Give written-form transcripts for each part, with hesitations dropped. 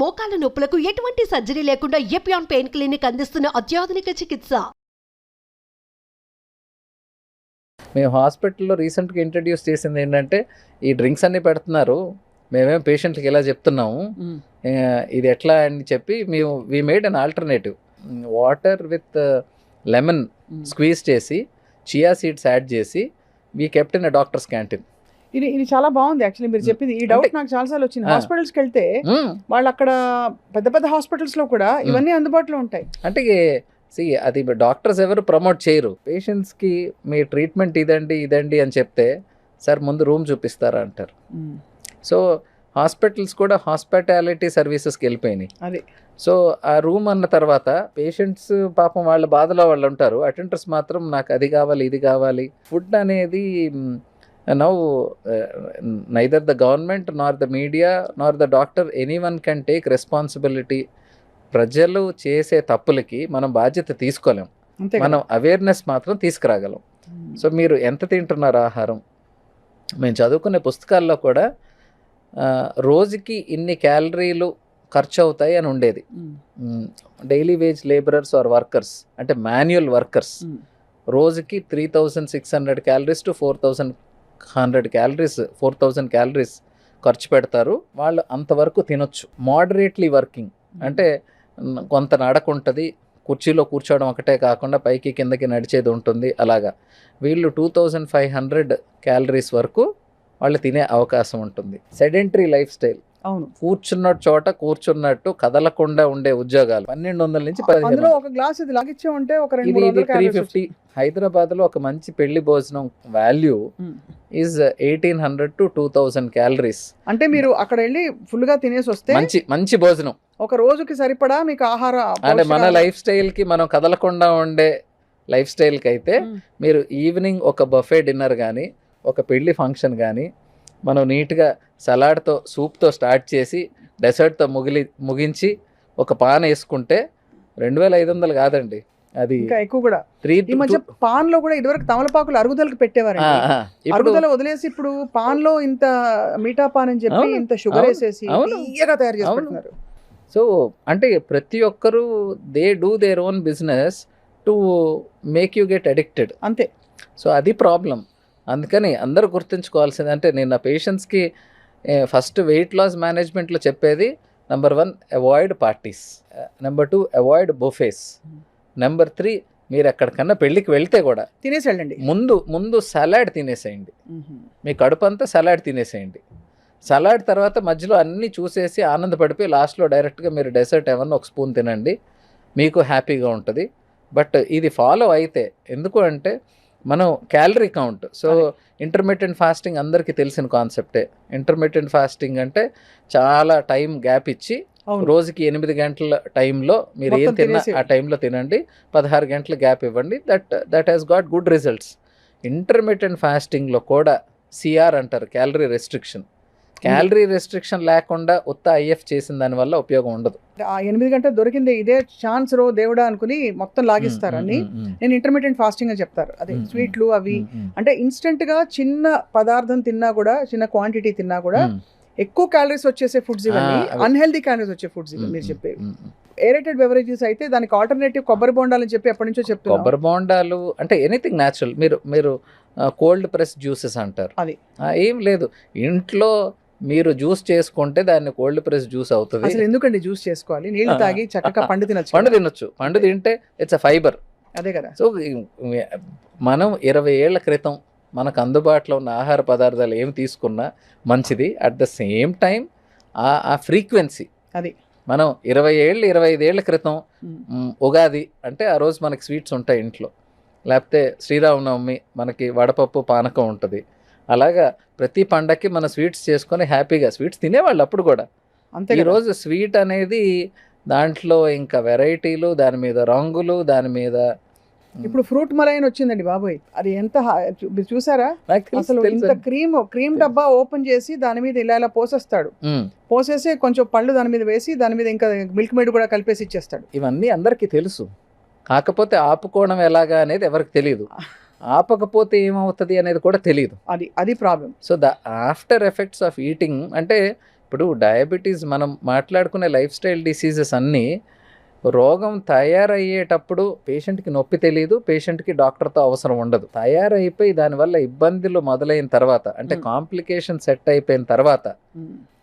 మోకాల నొప్పులకు ఎటువంటి సర్జరీ లేకుండా ఎపియాన్ పెయిన్ క్లినిక్ అందిస్తున్న అత్యాధునిక చికిత్స. మేము హాస్పిటల్లో రీసెంట్గా ఇంట్రడ్యూస్ చేసింది ఏంటంటే ఈ డ్రింక్స్ అన్నీ పెడుతున్నారు, మేమేం పేషెంట్కి ఇలా చెప్తున్నాము, ఇది ఎట్లా అని చెప్పి మేము we made an alternative. Water with lemon squeeze చేసి చియా సీడ్స్ యాడ్ చేసి we kept in a doctors canteen. ఇది చాలా బాగుంది యాక్చువల్లీ మీరు చెప్పింది. ఈ డౌట్ నాకు చాలాసార్లు వచ్చింది. హాస్పిటల్స్కి వెళ్తే వాళ్ళు అక్కడ పెద్ద పెద్ద హాస్పిటల్స్లో కూడా ఇవన్నీ అందుబాటులో ఉంటాయి. అంటే అది డాక్టర్స్ ఎవరు ప్రమోట్ చేయరు. పేషెంట్స్కి మీ ట్రీట్మెంట్ ఇదండి అని చెప్తే సార్ ముందు రూమ్ చూపిస్తారా అంటారు. సో హాస్పిటల్స్ కూడా హాస్పిటాలిటీ సర్వీసెస్కి వెళ్ళిపోయినాయి. అది సో ఆ రూమ్ అన్న తర్వాత పేషెంట్స్ పాపం వాళ్ళ బాధలో వాళ్ళు ఉంటారు, అటెండర్స్ మాత్రం నాకు అది కావాలి ఇది కావాలి. ఫుడ్ అనేది now neither the government nor the media nor the doctor anyone can take responsibility. ప్రజలు చేసే తప్పులకి మనం బాధ్యత తీసుకోలేం, మనం అవేర్నెస్ మాత్రం తీసుకురాగలం. సో మీరు ఎంత తింటున్నారు ఆహారం, మేము చదువుకునే పుస్తకాల్లో కూడా రోజుకి ఇన్ని క్యాలరీలు ఖర్చు అవుతాయి అని ఉండేది. Daily wage labourers or workers అంటే మాన్యువల్ వర్కర్స్ రోజుకి 3600 క్యాలరీస్ టు 4100 క్యాలరీస్ 4000 క్యాలరీస్ ఖర్చు పెడతారు. వాళ్ళు అంతవరకు తినొచ్చు. మోడరేట్లీ వర్కింగ్ అంటే కొంత నడక ఉంటుంది, కుర్చీలో కూర్చోవడం ఒకటే కాకుండా పైకి కిందకి నడిచేది ఉంటుంది. అలాగా వీళ్ళు 2500 క్యాలరీస్ వరకు వాళ్ళు తినే అవకాశం ఉంటుంది. సెడెంటరీ లైఫ్ స్టైల్, అవును, కూర్చున్న చోట కూర్చున్నట్టు కదలకుండా ఉండే ఉద్యోగాలు 1200 నుంచి 1500. ఒక గ్లాస్ ఇది లాగిచ్చే ఉంటే ఒక ఇది 350. హైదరాబాద్లో ఒక మంచి పెళ్లి భోజనం వాల్యూ ఈజ్ 1800 to 2000 క్యాలరీస్. అంటే మీరు అక్కడ వెళ్ళి ఫుల్ గా తినేసి వస్తే మంచి భోజనం ఒక రోజుకి సరిపడా మీకు ఆహార. అంటే మన లైఫ్ స్టైల్ కి మనం కదలకుండా ఉండే లైఫ్ స్టైల్కి అయితే మీరు ఈవినింగ్ ఒక బఫే డిన్నర్ కానీ ఒక పెళ్లి ఫంక్షన్ కానీ మనం నీట్గా సలాడ్తో సూప్తో స్టార్ట్ చేసి డెసర్ట్తో ముగించి ఒక పాన్ వేసుకుంటే 2500 కాదండి, అది ఇంకా ఎక్కువ కూడా. ఈ మధ్య పాన్ లో కూడా ఇదివరకు తమలపాకులు అరుగుదలకు పెట్టేవారు, అరుగుదల వదిలేసి ఇప్పుడు పాన్ లో ఇంత మీఠా పాన్ అని చెప్పి ఇంత షుగర్ వేసేసి తీయగా తయారు చేసుకుంటున్నారు. సో అంటే ప్రతి ఒక్కరు they do their own business to make you get addicted, అంతే. సో అది ప్రాబ్లం. అందుకని అందరూ గుర్తుంచుకోవాల్సింది అంటే నేను నా పేషెంట్స్కి ఫస్ట్ వెయిట్ లాస్ మేనేజ్మెంట్లో చెప్పేది number 1 avoid parties, number 2 avoid buffets, number 3 మీరు ఎక్కడికన్నా పెళ్ళికి వెళ్తే కూడా తినేసి వెళ్ళండి, ముందు సలాడ్ తినేసేయండి, మీ కడుపు అంతా సలాడ్ తినేసేయండి. సలాడ్ తర్వాత మధ్యలో అన్నీ చూసేసి ఆనందపడిపోయి లాస్ట్లో డైరెక్ట్గా మీరు డెసర్ట్ ఏమన్నా ఒక స్పూన్ తినండి, మీకు హ్యాపీగా ఉంటుంది. బట్ ఇది ఫాలో అయితే, ఎందుకు అంటే మనం calorie count. So intermittent fasting అందరికీ తెలిసిన కాన్సెప్టే. ఇంటర్మిటెంట్ ఫాస్టింగ్ అంటే చాలా టైం గ్యాప్ ఇచ్చి రోజుకి 8 గంటల టైంలో మీరు ఏం తిన్నా ఆ టైంలో తినండి, 16 గంటల గ్యాప్ ఇవ్వండి. That has got good results. Intermittent ఫాస్టింగ్లో కూడా సిఆర్ అంటారు, క్యాలరీ రెస్ట్రిక్షన్. క్యాలరీ రెస్ట్రిక్షన్ లేకుండా ఉత్త ఐఎఫ్ చేసిన దానివల్ల ఉపయోగం ఉండదు. ఆ 8 గంటలు దొరికింది ఇదే ఛాన్స్ రో దేవుడా అనుకుని మొత్తం లాగిస్తారు అని నేను ఇంటర్మీడియట్ ఫాస్టింగ్ అని చెప్తారు. అదే స్వీట్లు అవి అంటే ఇన్స్టెంట్ గా చిన్న పదార్థం తిన్నా కూడా, చిన్న క్వాంటిటీ తిన్నా కూడా ఎక్కువ క్యాలరీస్ వచ్చేసే ఫుడ్స్ ఇవన్నీ, అన్హెల్దీ క్యాలరీస్ వచ్చే ఫుడ్స్ ఇవి మీరు చెప్పేవి. ఏరేటెడ్ బెవరేజెస్ అయితే దానికి ఆల్టర్నేటివ్ కొబ్బరి బోండాలు అని చెప్పి ఎప్పటి నుంచో చెప్తారు. కొబ్బరి బోండాలు అంటే ఎనీథింగ్ న్యాచురల్. మీరు కోల్డ్ ప్రెస్ జ్యూసెస్ అంటారు, అది ఏం లేదు. ఇంట్లో మీరు జ్యూస్ చేసుకుంటే దాన్ని కోల్డ్ ప్రెస్ జ్యూస్ అవుతుంది. అసలు ఎందుకండి జ్యూస్ చేసుకోవాలి? నీళ్ళు తాగి చక్కగా పండు తినొచ్చు. పండు తింటే ఇట్స్ అ ఫైబర్, అదే కదా. సో మనం 20 ఏళ్ల క్రితం మనకు అందుబాటులో ఉన్న ఆహార పదార్థాలు ఏమి తీసుకున్నా మంచిది. అట్ ద సేమ్ టైం ఆ ఫ్రీక్వెన్సీ, అది మనం 25 ఏళ్ల క్రితం ఉగాది అంటే ఆ రోజు మనకి స్వీట్స్ ఉంటాయి ఇంట్లో, లేకపోతే శ్రీరామనవమి మనకి వడపప్పు పానకం ఉంటుంది. అలాగా ప్రతి పండక్కి మన స్వీట్స్ చేసుకొని హ్యాపీగా స్వీట్స్ తినేవాళ్ళు అప్పుడు కూడా. అంతే. ఈరోజు స్వీట్ అనేది దాంట్లో ఇంకా వెరైటీలు, దాని మీద రంగులు, దాని మీద ఇప్పుడు ఫ్రూట్ మలైన్ వచ్చిందండి బాబోయ్, అది ఎంత మీరు చూసారా? అసలు ఇంత క్రీమ్ డబ్బా ఓపెన్ చేసి దాని మీద ఇలా పోసేస్తాడు, పోసేసి కొంచెం పళ్ళు దాని మీద వేసి దాని మీద ఇంకా మిల్క్ మేడ్ కూడా కలిపేసి ఇచ్చేస్తాడు. ఇవన్నీ అందరికీ తెలుసు, కాకపోతే ఆపుకోవడం ఎలాగా అనేది ఎవరికి తెలియదు, ఆపకపోతే ఏమవుతుంది అనేది కూడా తెలియదు. అది problem. So the after effects of eating అంటే ఇప్పుడు డయాబెటీస్ మనం మాట్లాడుకునే లైఫ్ స్టైల్ డిసీజెస్ అన్నీ రోగం తయారయ్యేటప్పుడు పేషెంట్కి నొప్పి తెలియదు, పేషెంట్కి డాక్టర్తో అవసరం ఉండదు. తయారైపోయి దానివల్ల ఇబ్బందులు మొదలైన తర్వాత, అంటే కాంప్లికేషన్ సెట్ అయిపోయిన తర్వాత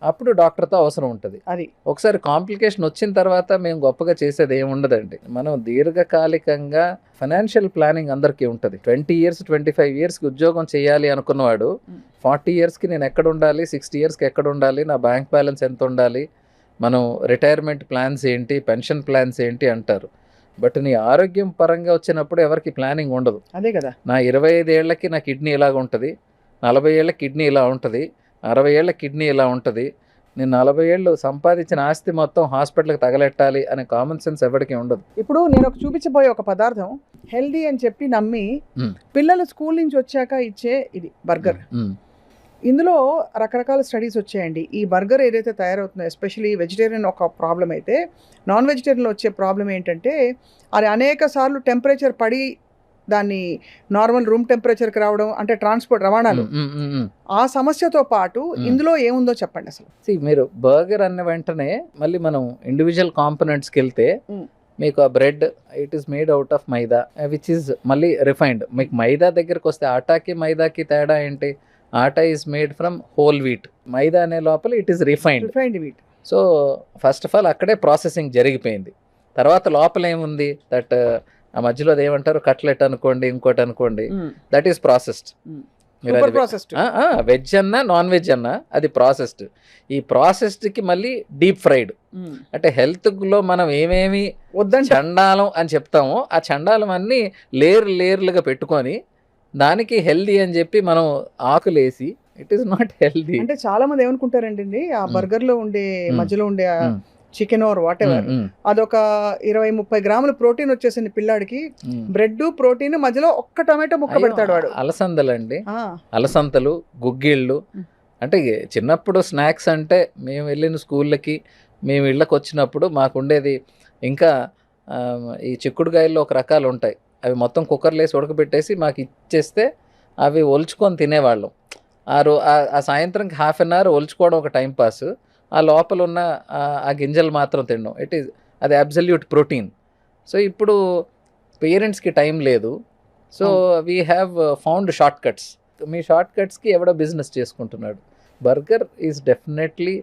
అప్పుడు డాక్టర్తో అవసరం ఉంటుంది. అది ఒకసారి కాంప్లికేషన్ వచ్చిన తర్వాత మేము గొప్పగా చేసేది ఏమి ఉండదండి. మనం దీర్ఘకాలికంగా ఫైనాన్షియల్ ప్లానింగ్ అందరికీ ఉంటుంది. 20 years 25 yearsకి ఉద్యోగం చేయాలి అనుకున్నవాడు 40 yearsకి నేను ఎక్కడ ఉండాలి, 60 yearsకి ఎక్కడ ఉండాలి, నా బ్యాంక్ బ్యాలెన్స్ ఎంత ఉండాలి, మనం రిటైర్మెంట్ ప్లాన్స్ ఏంటి, పెన్షన్ ప్లాన్స్ ఏంటి అంటారు. బట్ నీ ఆరోగ్యం పరంగా వచ్చినప్పుడు ఎవరికి ప్లానింగ్ ఉండదు. అదే కదా. నా 25 ఏళ్ళకి నా కిడ్నీ ఇలాగ ఉంటుంది, 40 ఏళ్ళ కిడ్నీ ఇలా ఉంటుంది, 60 ఏళ్ళ కిడ్నీ ఇలా ఉంటుంది, నేను 40 ఏళ్ళు సంపాదించిన ఆస్తి మొత్తం హాస్పిటల్కి తగలెట్టాలి అనే కామన్ సెన్స్ ఎవరికి ఉండదు. ఇప్పుడు నేను చూపించబోయే ఒక పదార్థం హెల్దీ అని చెప్పి నమ్మి పిల్లలు స్కూల్ నుంచి వచ్చాక ఇచ్చే ఇది బర్గర్. ఇందులో రకరకాల స్టడీస్ వచ్చాయండి. ఈ బర్గర్ ఏదైతే తయారవుతుందో, ఎస్పెషలీ వెజిటేరియన్ ఒక ప్రాబ్లం అయితే, నాన్ వెజిటేరియన్లో వచ్చే ప్రాబ్లం ఏంటంటే అది అనేక సార్లు టెంపరేచర్ పడి దాన్ని నార్మల్ రూమ్ టెంపరేచర్కి రావడం, అంటే ట్రాన్స్పోర్ట్ రవాణాలు, ఆ సమస్యతో పాటు ఇందులో ఏముందో చెప్పండి అసలు. మీరు బర్గర్ అన్న వెంటనే మళ్ళీ మనం ఇండివిజువల్ కాంపోనెంట్స్కి వెళ్తే మీకు ఆ bread it is made out of maida, which is మళ్ళీ రిఫైన్డ్. మీకు మైదా దగ్గరకు వస్తే ఆటాకి మైదాకి తేడా ఏంటి? Atta is made from whole wheat, maida అనే లోపల it is refined wheat. So first of all అక్కడే ప్రాసెసింగ్ జరిగిపోయింది. తర్వాత లోపల ఏముంది, దట్ ఆ మధ్యలో అది ఏమంటారు, కట్లెట్ అనుకోండి, ఇంకోటి అనుకోండి, దట్ ఈస్ ప్రాసెస్డ్. వెజ్ అన్నా నాన్ వెజ్ అన్నా అది ప్రాసెస్డ్. ఈ ప్రాసెస్డ్కి మళ్ళీ డీప్ ఫ్రైడ్. అంటే హెల్త్లో మనం ఏమేమి చండాలం అని చెప్తామో ఆ చండాలం అన్నీ లేయర్లుగా పెట్టుకొని దానికి హెల్దీ అని చెప్పి మనం ఆకులేసి, ఇట్ ఈస్ నాట్ హెల్దీ. అంటే చాలా మంది ఏమనుకుంటారండి, ఆ బర్గర్ లో ఉండే మధ్యలో ఉండే చికెన్ ఆర్ వాట్ ఎవర్, అదొక 20-30 గ్రాముల ప్రోటీన్ వచ్చేసింది పిల్లాడికి, బ్రెడ్ ప్రోటీన్ మధ్యలో ఒక్క టమాటో ముక్క పెడతాడు వాడు. అలసందలండి, అలసంతలు, గుగ్గిళ్ళు. అంటే చిన్నప్పుడు స్నాక్స్ అంటే మేము వెళ్ళిన స్కూళ్ళకి, మేము ఇళ్ళకి వచ్చినప్పుడు మాకుండేది ఇంకా ఈ చిక్కుడుకాయల్లో ఒక రకాలు ఉంటాయి, అవి మొత్తం కుక్కర్లో వేసి ఉడకబెట్టేసి మాకు ఇచ్చేస్తే అవి ఒలుచుకొని తినేవాళ్ళం. ఆ సాయంత్రంకి 1/2 hour ఒలుచుకోవడం ఒక టైంపాస్, ఆ లోపల ఉన్న ఆ గింజలు మాత్రం తినడం, అది అబ్సల్యూట్ ప్రోటీన్. సో ఇప్పుడు పేరెంట్స్కి టైం లేదు, so we have found shortcuts. మీ షార్ట్ కట్స్కి ఎవడో బిజినెస్ చేసుకుంటున్నాడు. Burger is definitely